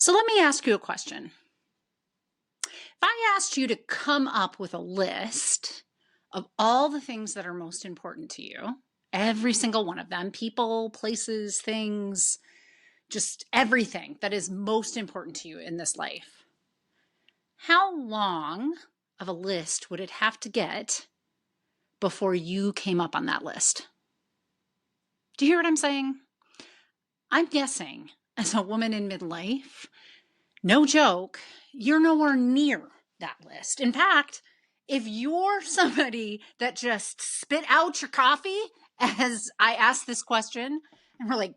So let me ask you a question. If I asked you to come up with a list of all the things that are most important to you, every single one of them, people, places, things, just everything that is most important to you in this life, how long of a list would it have to get before you came up on that list? Do you hear what I'm saying? I'm guessing as a woman in midlife, no joke, you're nowhere near that list. In fact, if you're somebody that just spit out your coffee as I ask this question, and we're like,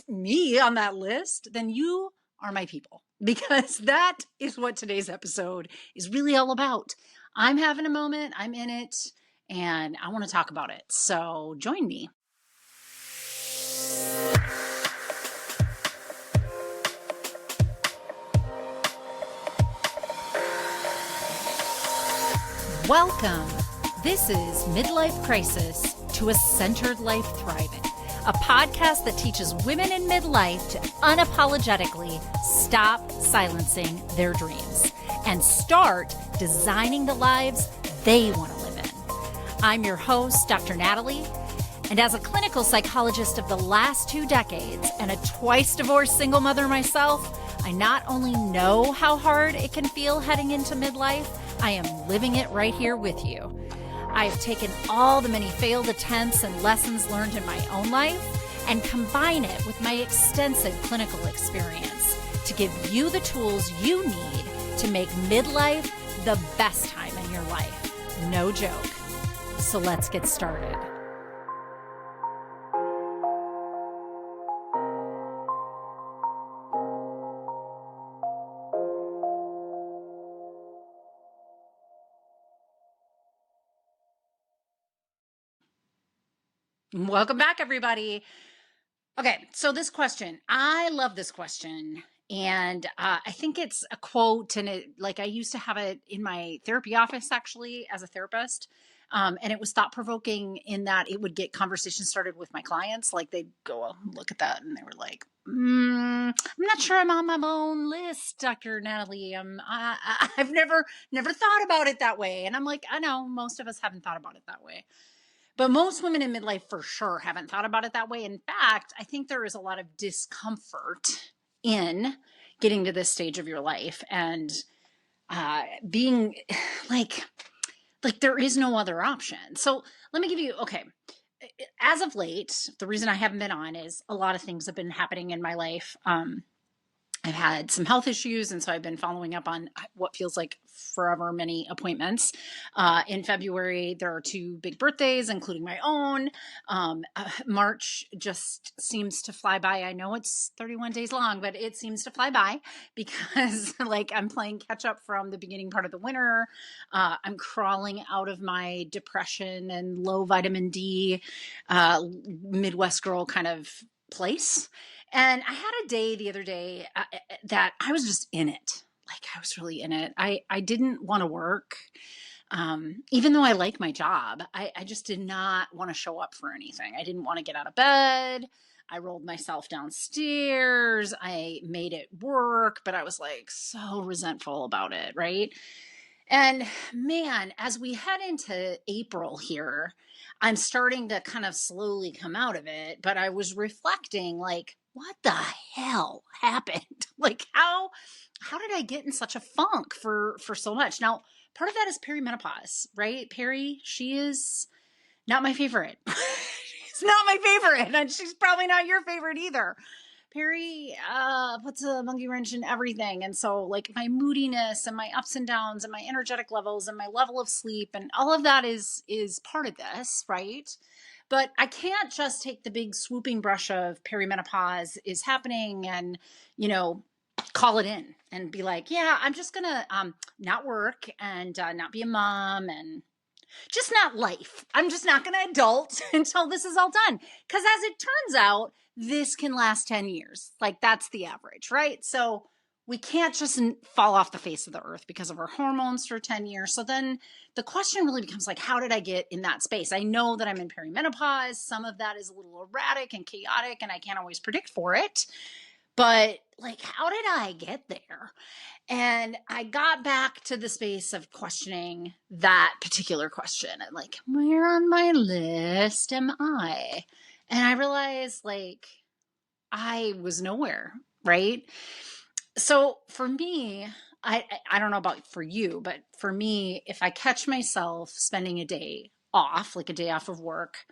me on that list, then you are my people, because that is what today's episode is really all about. I'm having a moment, I'm in it, and I want to talk about it. So join me. Welcome. This is Midlife Crisis to a Centered Life Thriving, a podcast that teaches women in midlife to unapologetically stop silencing their dreams and start designing the lives they want to live in. I'm your host, Dr. Natalie, and as a clinical psychologist of the last 2 decades and a twice divorced single mother myself, I not only know how hard it can feel heading into midlife, I am living it right here with you. I have taken all the many failed attempts and lessons learned in my own life and combine it with my extensive clinical experience to give you the tools you need to make midlife the best time in your life. No joke. So let's get started. Welcome back, everybody. Okay, so this question, I love this question. And I think it's a quote, and I used to have it in my therapy office, actually, as a therapist. And it was thought-provoking in that it would get conversations started with my clients. Like they'd go, oh, look at that. And they were like, I'm not sure I'm on my own list, Dr. Natalie. I've never thought about it that way. And I'm like, I know most of us haven't thought about it that way. But most women in midlife for sure haven't thought about it that way. In fact, I think there is a lot of discomfort in getting to this stage of your life and being like there is no other option. So let me give you, okay, as of late, the reason I haven't been on is a lot of things have been happening in my life. I've had some health issues, and so I've been following up on what feels like forever many appointments. In February, there are 2 big birthdays, including my own. March just seems to fly by. I know it's 31 days long, but it seems to fly by because I'm playing catch up from the beginning part of the winter. I'm crawling out of my depression and low vitamin D, Midwest girl kind of place. And I had a day the other day that I was just in it. I was really in it. I didn't want to work. Even though I like my job, I just did not want to show up for anything. I didn't want to get out of bed. I rolled myself downstairs. I made it work, but I was so resentful about it, right? And man, as we head into April here, I'm starting to kind of slowly come out of it, but I was reflecting what the hell happened? How did I get in such a funk for so much? Now, part of that is perimenopause, right? Peri, she is not my favorite. She's not my favorite, and she's probably not your favorite either. Peri puts a monkey wrench in everything. And so my moodiness and my ups and downs and my energetic levels and my level of sleep and all of that is part of this, right? But I can't just take the big swooping brush of perimenopause is happening and, call it in and be like, yeah, I'm just going to not work and not be a mom and just not life. I'm just not going to adult until this is all done. Because as it turns out, this can last 10 years. That's the average, right? So we can't just fall off the face of the earth because of our hormones for 10 years. So then the question really becomes how did I get in that space? I know that I'm in perimenopause. Some of that is a little erratic and chaotic, and I can't always predict for it. But like, how did I get there? And I got back to the space of questioning that particular question. And like, where on my list am I? And I realized like I was nowhere, right? So for me, I don't know about for you, but for me, if I catch myself spending a day off, like a day off of work,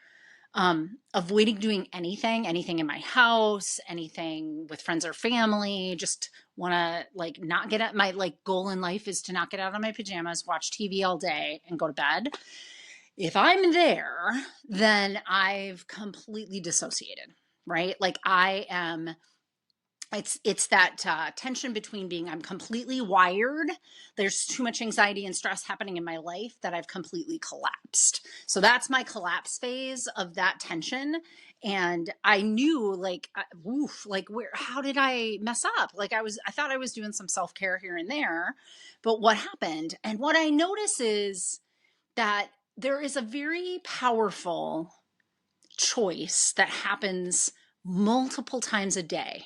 avoiding doing anything in my house, anything with friends or family, just want to like not get at my like goal in life is to not get out of my pajamas, watch TV all day and go to bed. If I'm there, then I've completely dissociated, right? Like I am it's that tension between being I'm completely wired, there's too much anxiety and stress happening in my life that I've completely collapsed. So that's my collapse phase of that tension. And I knew like oof, like where how did I mess up? Like I thought I was doing some self-care here and there, but what happened? And what I notice is that there is a very powerful choice that happens multiple times a day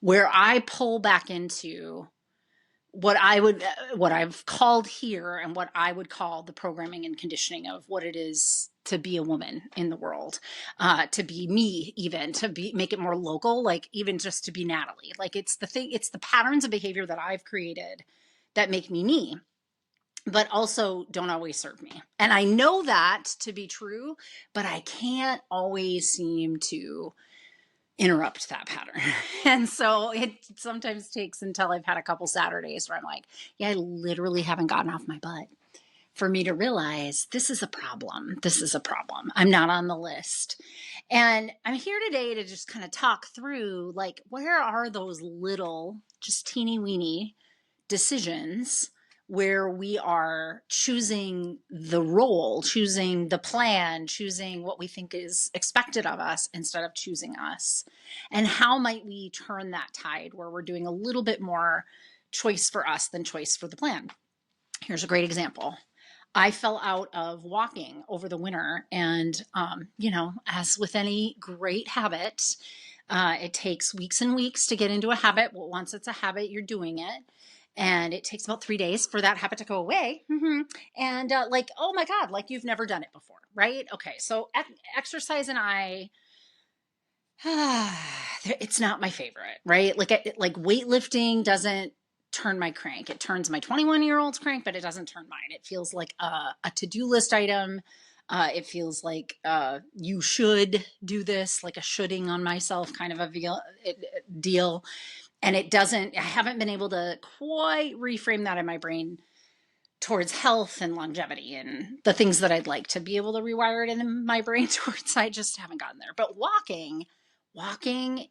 where I pull back into what I've called here and what I would call the programming and conditioning of what it is to be a woman in the world, to be me, even make it more local, like even just to be Natalie. Like it's the patterns of behavior that I've created that make me, but also don't always serve me. And I know that to be true, but I can't always seem to interrupt that pattern. And so it sometimes takes until I've had a couple Saturdays where I'm like, yeah, I literally haven't gotten off my butt for me to realize this is a problem. This is a problem. I'm not on the list. And I'm here today to just kind of talk through like, where are those little, just teeny weeny decisions where we are choosing the role, choosing the plan, choosing what we think is expected of us instead of choosing us. And how might we turn that tide where we're doing a little bit more choice for us than choice for the plan? Here's a great example. I fell out of walking over the winter. And, as with any great habit, it takes weeks and weeks to get into a habit. Well, once it's a habit, you're doing it. And it takes about 3 days for that habit to go away. Mm-hmm. And oh my God, like you've never done it before, right? Okay, so exercise and it's not my favorite, right? Like weightlifting doesn't turn my crank. It turns my 21-year-old's crank, but it doesn't turn mine. It feels like a to-do list item. It feels like you should do this, like a shoulding on myself kind of a deal. And I haven't been able to quite reframe that in my brain towards health and longevity and the things that I'd like to be able to rewire it in my brain towards. I just haven't gotten there. But walking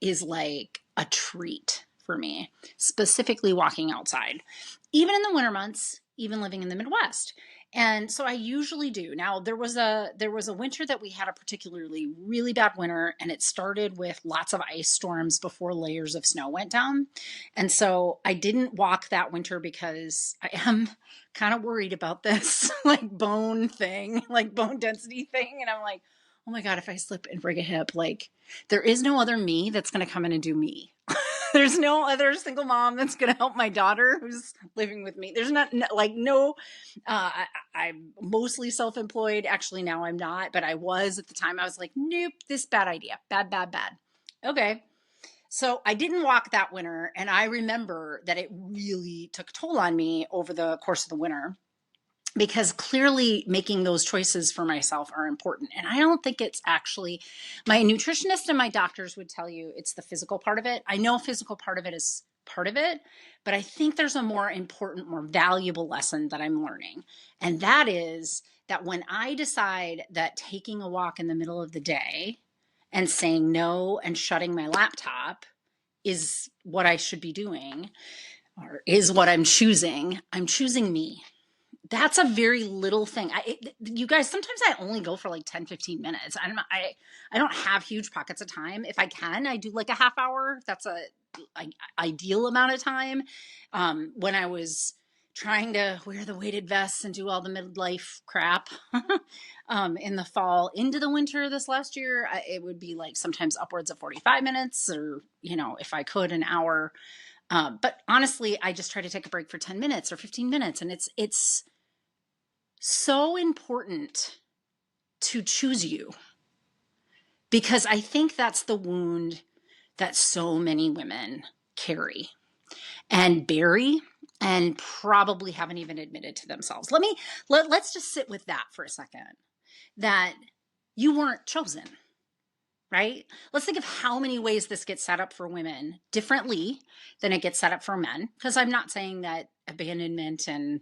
is like a treat for me, specifically walking outside, even in the winter months, even living in the Midwest. And so I usually do. Now there was a winter that we had a particularly really bad winter, and it started with lots of ice storms before layers of snow went down. And so I didn't walk that winter because I am kind of worried about this like bone thing, like bone density thing. And I'm like, oh my God, if I slip and break a hip, like there is no other me that's going to come in and do me. There's no other single mom that's going to help my daughter who's living with me. There's I'm mostly self-employed. Actually, now I'm not, but I was at the time. I was like, nope, this bad idea. Bad, bad, bad. Okay. So I didn't walk that winter. And I remember that it really took a toll on me over the course of the winter, because clearly making those choices for myself are important. And I don't think it's actually, my nutritionist and my doctors would tell you it's the physical part of it. I know physical part of it is part of it, but I think there's a more important, more valuable lesson that I'm learning. And that is that when I decide that taking a walk in the middle of the day and saying no and shutting my laptop is what I should be doing, or is what I'm choosing me. That's a very little thing. You guys, sometimes I only go for like 10, 15 minutes. I don't have huge pockets of time. If I can, I do like a half hour. That's a ideal amount of time. When I was trying to wear the weighted vests and do all the midlife crap in the fall into the winter this last year, it would be like sometimes upwards of 45 minutes or, if I could, an hour. But honestly, I just try to take a break for 10 minutes or 15 minutes. And it's so important to choose you, because I think that's the wound that so many women carry and bury and probably haven't even admitted to themselves. Let's just sit with that for a second, that you weren't chosen, right? Let's think of how many ways this gets set up for women differently than it gets set up for men. Because I'm not saying that abandonment and,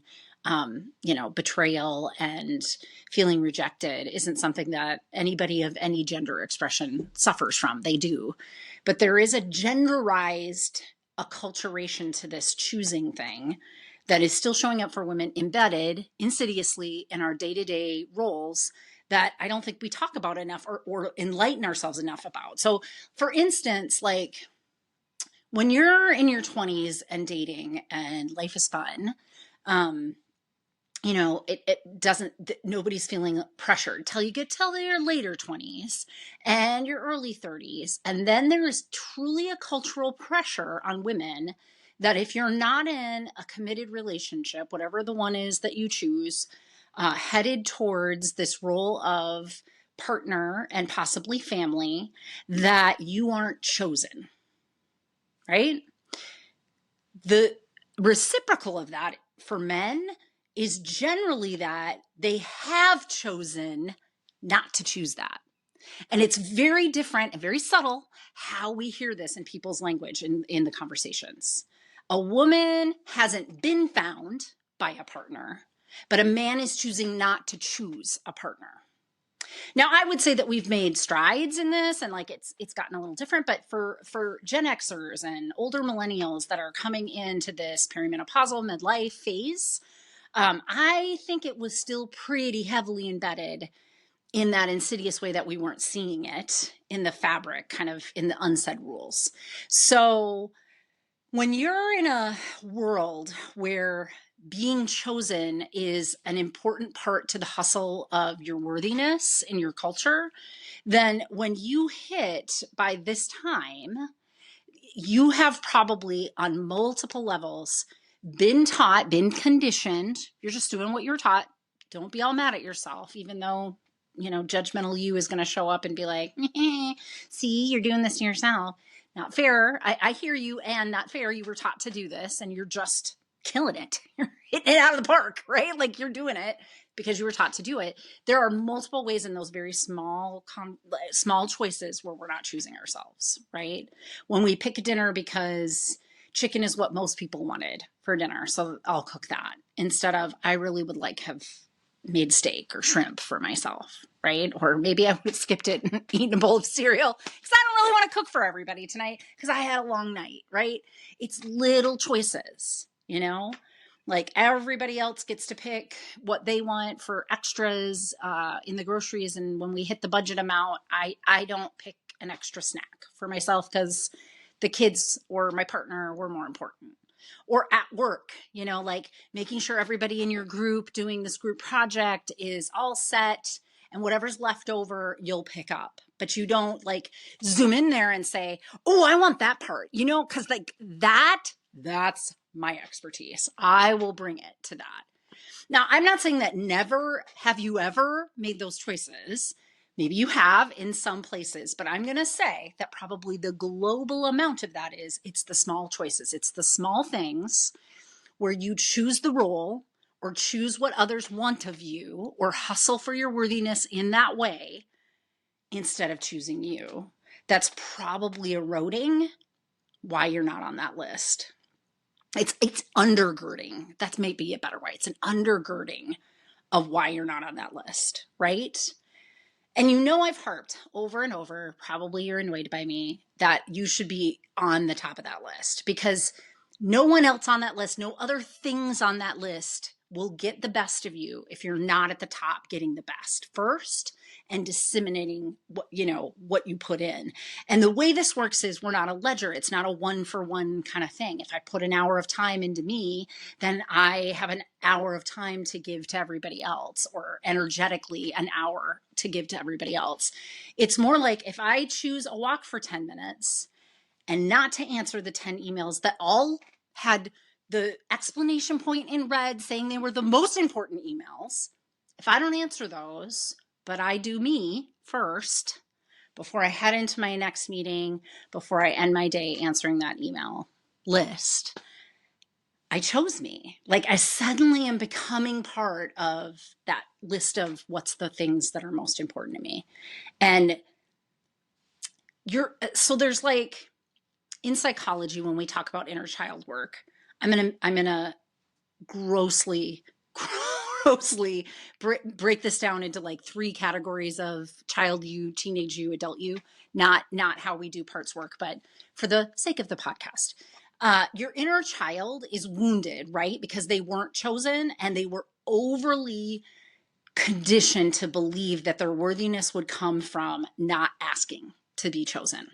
betrayal and feeling rejected isn't something that anybody of any gender expression suffers from. They do. But there is a genderized acculturation to this choosing thing that is still showing up for women, embedded insidiously in our day-to-day roles, that I don't think we talk about enough or enlighten ourselves enough about. So for instance, like when you're in your 20s and dating and life is fun, it doesn't, nobody's feeling pressured till you get till your later 20s and your early 30s. And then there is truly a cultural pressure on women that if you're not in a committed relationship, whatever the one is that you choose, headed towards this role of partner and possibly family, that you aren't chosen, right? The reciprocal of that for men is generally that they have chosen not to choose that. And it's very different and very subtle how we hear this in people's language in the conversations. A woman hasn't been found by a partner, but a man is choosing not to choose a partner. Now, I would say that we've made strides in this, and like it's gotten a little different, but for Gen Xers and older millennials that are coming into this perimenopausal midlife phase, I think it was still pretty heavily embedded in that insidious way that we weren't seeing it in the fabric, kind of in the unsaid rules. So when you're in a world where being chosen is an important part to the hustle of your worthiness in your culture, then when you hit by this time, you have probably on multiple levels been taught, been conditioned. You're just doing what you're taught. Don't be all mad at yourself, even though, judgmental you is going to show up and be like, see, you're doing this to yourself. Not fair. I hear you, and not fair. You were taught to do this and you're just killing it. You're hitting it out of the park, right? Like you're doing it because you were taught to do it. There are multiple ways in those very small choices where we're not choosing ourselves, right? When we pick a dinner because chicken is what most people wanted for dinner, so I'll cook that instead of I really would like have made steak or shrimp for myself, right? Or maybe I would have skipped it and eaten a bowl of cereal because I don't really want to cook for everybody tonight because I had a long night, right? It's little choices, like everybody else gets to pick what they want for extras in the groceries. And when we hit the budget amount, I don't pick an extra snack for myself because the kids or my partner were more important. Or at work, like making sure everybody in your group doing this group project is all set, and whatever's left over, you'll pick up. But you don't like zoom in there and say, oh, I want that part, because like that's my expertise. I will bring it to that. Now, I'm not saying that never have you ever made those choices. Maybe you have in some places, but I'm going to say that probably the global amount of that is it's the small choices. It's the small things where you choose the role or choose what others want of you or hustle for your worthiness in that way instead of choosing you. That's probably eroding why you're not on that list. It's undergirding. That's maybe a better way. It's an undergirding of why you're not on that list, right? And I've harped over and over, probably you're annoyed by me, that you should be on the top of that list because no one else on that list, no other things on that list will get the best of you if you're not at the top getting the best first and disseminating what you put in. And the way this works is we're not a ledger. It's not a one for one kind of thing. If I put an hour of time into me, then I have an hour of time to give to everybody else, or energetically an hour to give to everybody else. It's more like if I choose a walk for 10 minutes and not to answer the 10 emails that all had the explanation point in red saying they were the most important emails, if I don't answer those, but I do me first before I head into my next meeting, before I end my day answering that email list, I chose me. Like, I suddenly am becoming part of that list of what's the things that are most important to me. And so there's like, in psychology, when we talk about inner child work, I'm gonna grossly break this down into like 3 categories of child you, teenage you, adult you, not how we do parts work, but for the sake of the podcast. Your inner child is wounded, right? Because they weren't chosen and they were overly conditioned to believe that their worthiness would come from not asking to be chosen,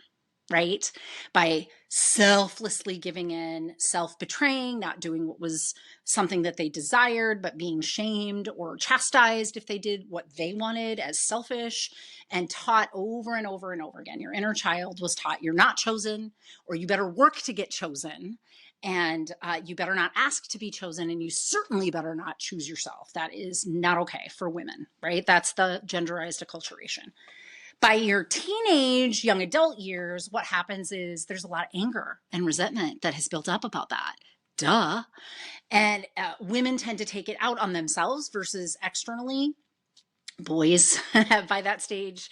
right? By selflessly giving in, self-betraying, not doing what was something that they desired, but being shamed or chastised if they did what they wanted as selfish, and taught over and over and over again. Your inner child was taught you're not chosen, or you better work to get chosen, and you better not ask to be chosen, and you certainly better not choose yourself. That is not okay for women, right? That's the genderized acculturation. By your teenage, young adult years, what happens is there's a lot of anger and resentment that has built up about that. Duh. And women tend to take it out on themselves versus externally. Boys by that stage,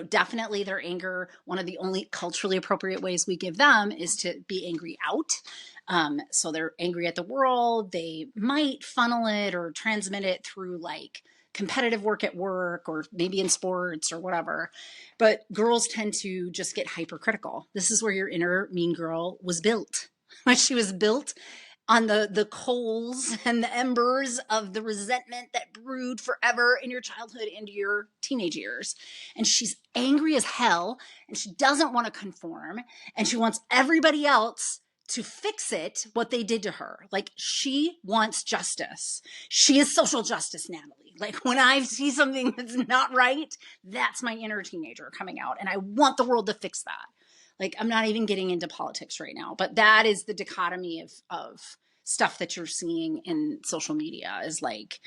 definitely their anger, one of the only culturally appropriate ways we give them is to be angry out. So they're angry at the world. They might funnel it or transmit it through like competitive work at work or maybe in sports or whatever. But girls tend to just get hypercritical. This is where your inner mean girl was built. She was built on the coals and the embers of the resentment that brewed forever in your childhood into your teenage years. And she's angry as hell, and she doesn't want to conform, and she wants everybody else to fix it, what they did to her. Like, she wants justice. She is social justice, Natalie. Like, when I see something that's not right, that's my inner teenager coming out, and I want the world to fix that. Like, I'm not even getting into politics right now, but that is the dichotomy of stuff that you're seeing in social media, is like,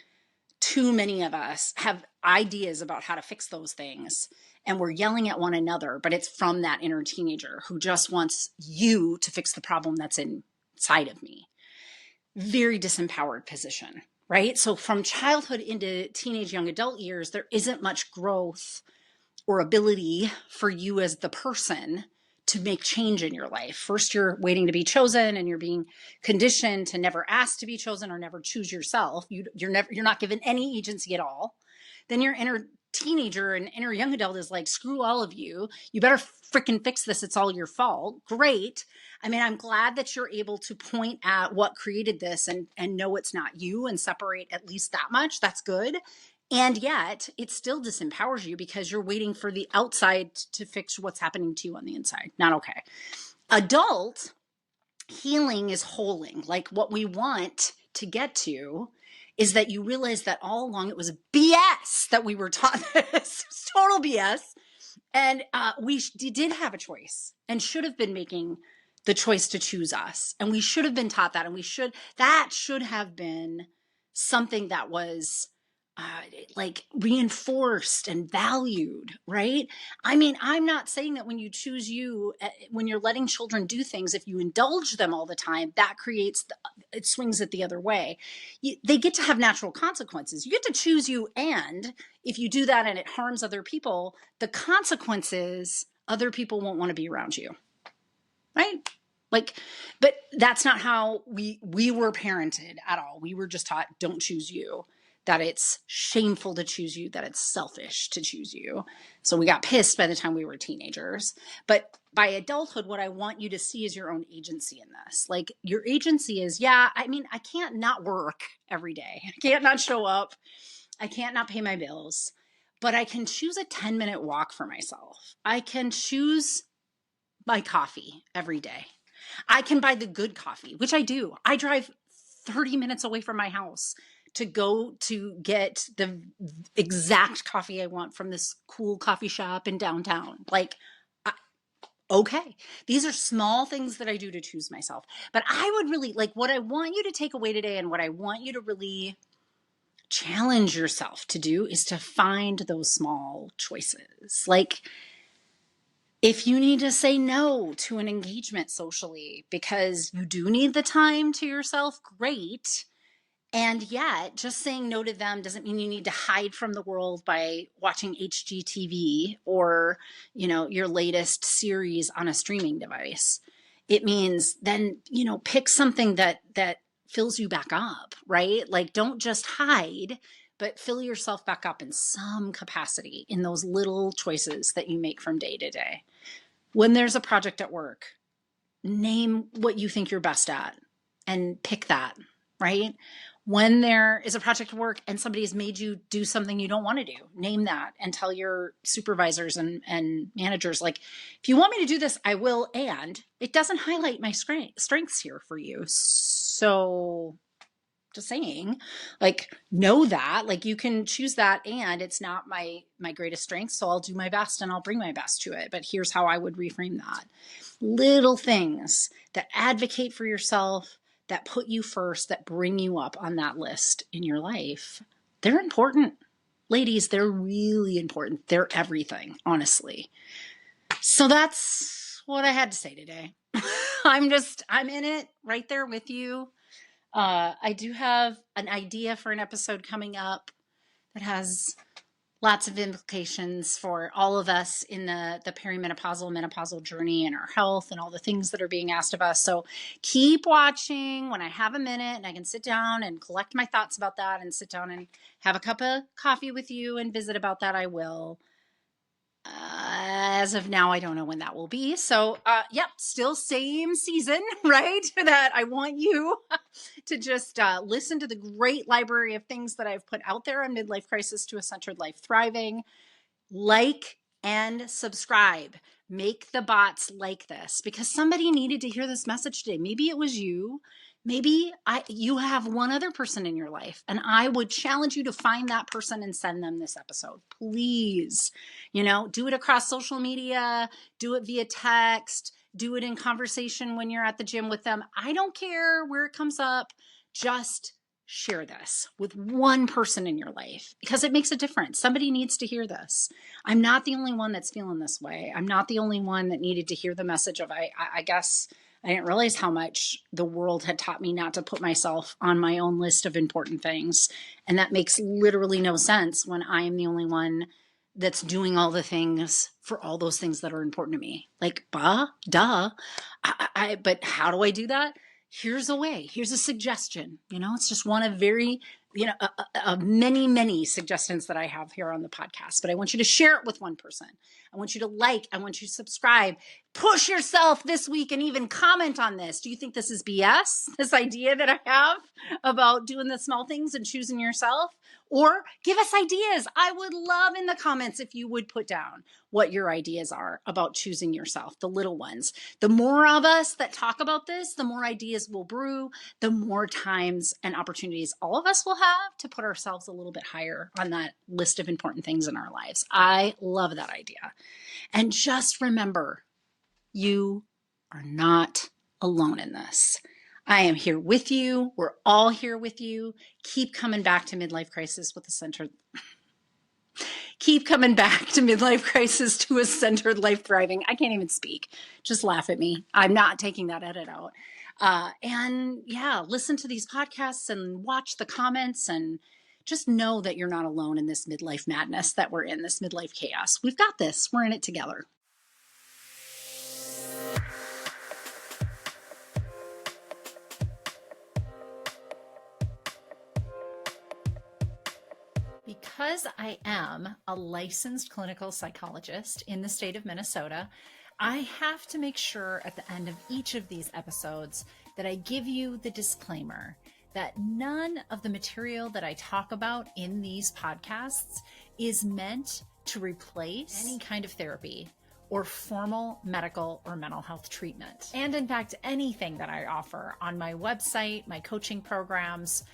too many of us have ideas about how to fix those things, and we're yelling at one another, but it's from that inner teenager who just wants you to fix the problem that's inside of me. Very disempowered position, right? So from childhood into teenage, young adult years, there isn't much growth or ability for you as the person to make change in your life. First, you're waiting to be chosen, and you're being conditioned to never ask to be chosen or never choose yourself. You're not given any agency at all. Then your inner teenager and inner young adult is like, screw all of you. You better freaking fix this. It's all your fault. Great. I mean, I'm glad that you're able to point at what created this and know it's not you and separate at least that much. That's good. And yet it still disempowers you because you're waiting for the outside to fix what's happening to you on the inside. Not okay. Adult healing is holing. Like, what we want to get to is that you realize that all along it was BS that we were taught this. It's total BS. And we did have a choice and should have been making the choice to choose us. And we should have been taught that. And that should have been something that was like reinforced and valued, right? I mean, I'm not saying that when you choose you, when you're letting children do things, if you indulge them all the time, that it swings it the other way. They get to have natural consequences. You get to choose you, and if you do that and it harms other people, the consequences, other people won't want to be around you, right? Like, but that's not how we were parented at all. We were just taught, don't choose you. That it's shameful to choose you, that it's selfish to choose you. So we got pissed by the time we were teenagers. But by adulthood, what I want you to see is your own agency in this. Like, your agency is, I can't not work every day. I can't not show up. I can't not pay my bills. but I can choose a 10-minute walk for myself. I can choose my coffee every day. I can buy the good coffee, which I do. I drive 30 minutes away from my house to go to get the exact coffee I want from this cool coffee shop in downtown. Like, okay, these are small things that I do to choose myself. But I would really like what I want you to take away today, and what I want you to really challenge yourself to do is to find those small choices. Like, if you need to say no to an engagement socially because you do need the time to yourself, great. And yet, just saying no to them doesn't mean you need to hide from the world by watching HGTV or, your latest series on a streaming device. It means then, pick something that fills you back up, right? Like, don't just hide, but fill yourself back up in some capacity in those little choices that you make from day to day. When there's a project at work, name what you think you're best at and pick that, right? When there is a project at work and somebody has made you do something you don't want to do, name that and tell your supervisors and managers, like, if you want me to do this, I will. And it doesn't highlight my strengths here for you. So just saying, like, know that, like, you can choose that, and it's not my greatest strength, so I'll do my best and I'll bring my best to it. But here's how I would reframe that. Little things that advocate for yourself, that put you first, that bring you up on that list in your life, they're important. Ladies, they're really important. They're everything, honestly. So that's what I had to say today. I'm in it right there with you. I do have an idea for an episode coming up that has lots of implications for all of us in the perimenopausal, menopausal journey and our health and all the things that are being asked of us. So keep watching. When I have a minute and I can sit down and collect my thoughts about that and sit down and have a cup of coffee with you and visit about that, I will. As of now, I don't know when that will be. So, still same season, right? That I want you to just listen to the great library of things that I've put out there on Midlife Crisis to a Centered Life Thriving. Like and subscribe. Make the bots like this, because somebody needed to hear this message today. Maybe it was you. Maybe you have one other person in your life, and I would challenge you to find that person and send them this episode. Please, do it across social media, do it via text, do it in conversation when you're at the gym with them. I don't care where it comes up. Just share this with one person in your life, because it makes a difference. Somebody needs to hear this. I'm not the only one that's feeling this way. I'm not the only one that needed to hear the message of, I guess I didn't realize how much the world had taught me not to put myself on my own list of important things. And that makes literally no sense when I am the only one that's doing all the things for all those things that are important to me. Like, duh. But how do I do that? Here's a way. Here's a suggestion. It's just one of very, many suggestions that I have here on the podcast. But I want you to share it with one person. I want you to like. I want you to subscribe. Push yourself this week and even comment on this. Do you think this is BS? This idea that I have about doing the small things and choosing yourself? Or give us ideas. I would love in the comments if you would put down what your ideas are about choosing yourself, the little ones. The more of us that talk about this, the more ideas will brew, the more times and opportunities all of us will have to put ourselves a little bit higher on that list of important things in our lives. I love that idea. And just remember, you are not alone in this. I am here with you. We're all here with you. Keep coming back to Midlife Crisis with a Centered. Keep coming back to Midlife Crisis to a Centered Life Thriving. I can't even speak. Just laugh at me. I'm not taking that edit out. Listen to these podcasts and watch the comments, and just know that you're not alone in this midlife madness that we're in, this midlife chaos. We've got this. We're in it together. Because I am a licensed clinical psychologist in the state of Minnesota, I have to make sure at the end of each of these episodes that I give you the disclaimer that none of the material that I talk about in these podcasts is meant to replace any kind of therapy or formal medical or mental health treatment. And in fact, anything that I offer on my website, my coaching programs,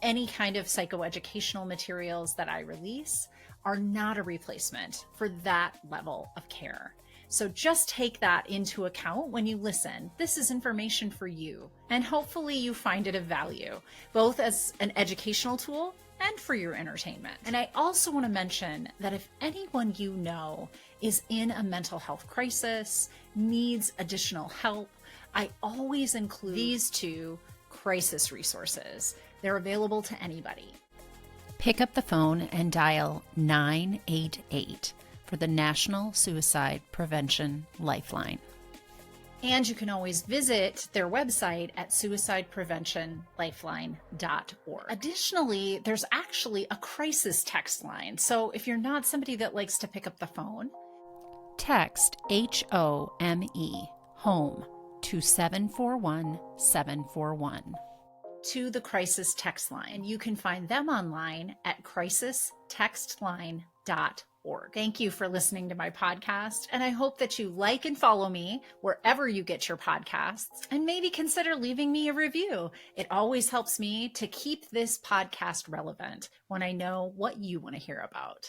any kind of psychoeducational materials that I release are not a replacement for that level of care. So just take that into account when you listen. This is information for you, and hopefully you find it of value, both as an educational tool and for your entertainment. And I also want to mention that if anyone you know is in a mental health crisis, needs additional help, I always include these two crisis resources. They're available to anybody. Pick up the phone and dial 988 for the National Suicide Prevention Lifeline. And you can always visit their website at suicidepreventionlifeline.org. Additionally, there's actually a crisis text line. So if you're not somebody that likes to pick up the phone, text HOME, home, to 741-741 to the crisis text line. And you can find them online at crisistextline.org. Thank you for listening to my podcast, and I hope that you like and follow me wherever you get your podcasts, and maybe consider leaving me a review. It always helps me to keep this podcast relevant when I know what you want to hear about.